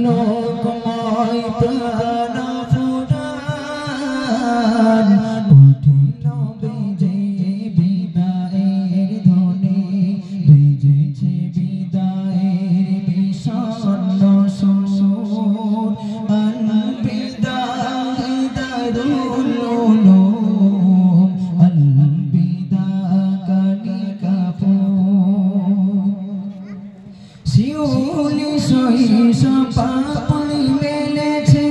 ঝলকময় প্রাণ ফুরান উঠিল বেজে বিদায়ের ধ্বনি বেজেছে বিদায়ের বিষণ্ণ সুর আল বিদা দারুল উলুম আল বিদা কালিকা শিউলি শৈশব পাপড়ি মেলেছে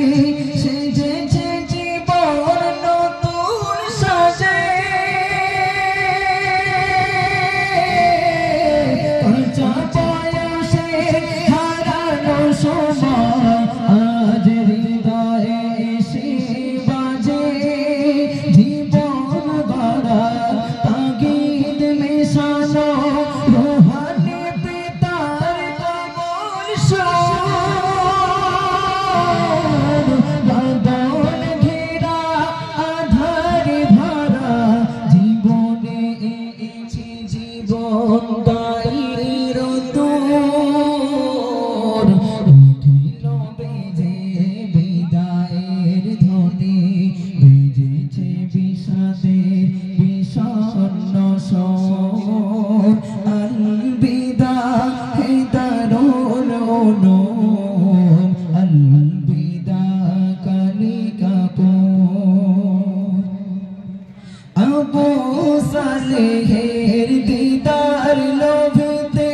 সেজেছে জীবন নতুন সাজে কাঁচা বয়সে হারানো সময় আজ হৃদয়ে এসে বাজে জীবন গড়া তাগিদ মেশানো রোহানি পিতার কমল সুর বাদল ঘেরা আধার ভরা জীবনে এনেছে জীবন দায়ের দূর উঠিল বেজে বিদায়ের ধ্বনি বেজেছে বিষাদের বিষণ্ণ স্বর আল বিদা হে দারুল উলুম আল বিদা কালিকা আবু সালেহের দিদার লোভেতে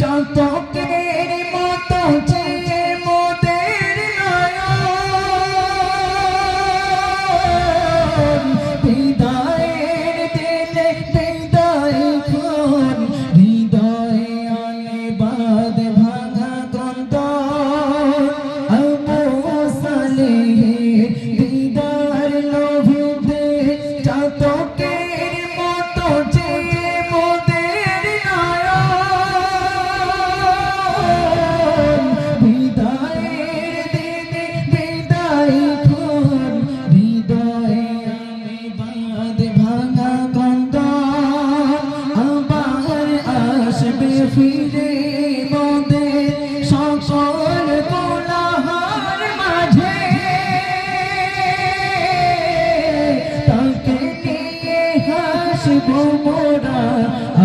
চাতকের মতো চেয়ে মোদের নয়ন বিদায়ের দিনে বিদায় ক্ষণ হৃদয়ে আনে বাঁধ ভাঙা কন্দন আবু সালেহের দিদার লোভেতে চাতকের মতো চেয়ে মোদের নয়ন বিদায়ের দিনে বিদায় ক্ষণ হৃদয়ে আনে বাঁধ ভাঙা কন্দন আবার আসবে ফিরে মোদের সকল কোলাহল মাঝে তাকে নিয়ে হাসবো মোরা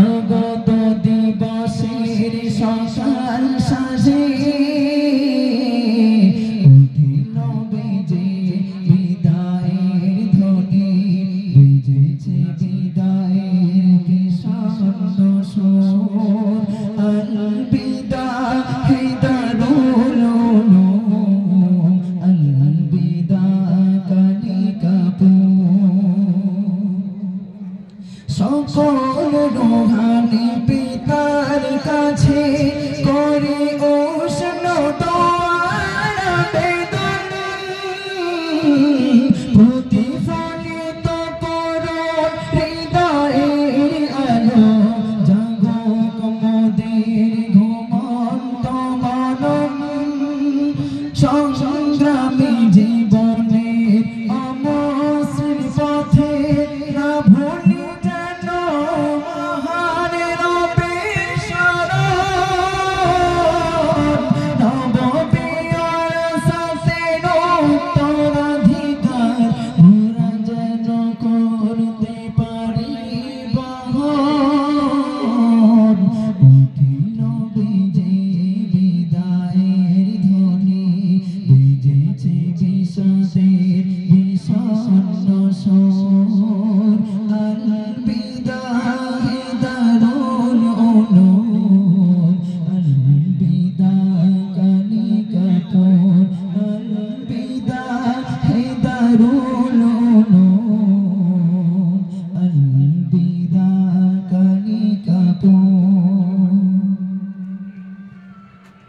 আগত দিবসের সকাল সাজে উঠিল বেজে বিদায়ের ধ্বনি বেজেছে বিদায়ের বিষণ্ণ সুর আল বিদা হে দারুল উলুম আল বিদা কালিকা সকল রোহানি পিতার কাছে করে উষ্ণ দোয়ার আবেদন প্রতিফলিত করুন হৃদয়ের আলো জাগক মোদের ঘুমন্ত মনন সংগ্রামী জীবনের অমসৃণ পথে না ভুলি যেন মহান রবের শরণ নববিয়ার সাথের উত্তরাধিকার মোরা যেন করতে পারি বহন উঠিল বেজে বিদায়ের ধ্বনি বেজেছে বিষাদের বিষণ্ণ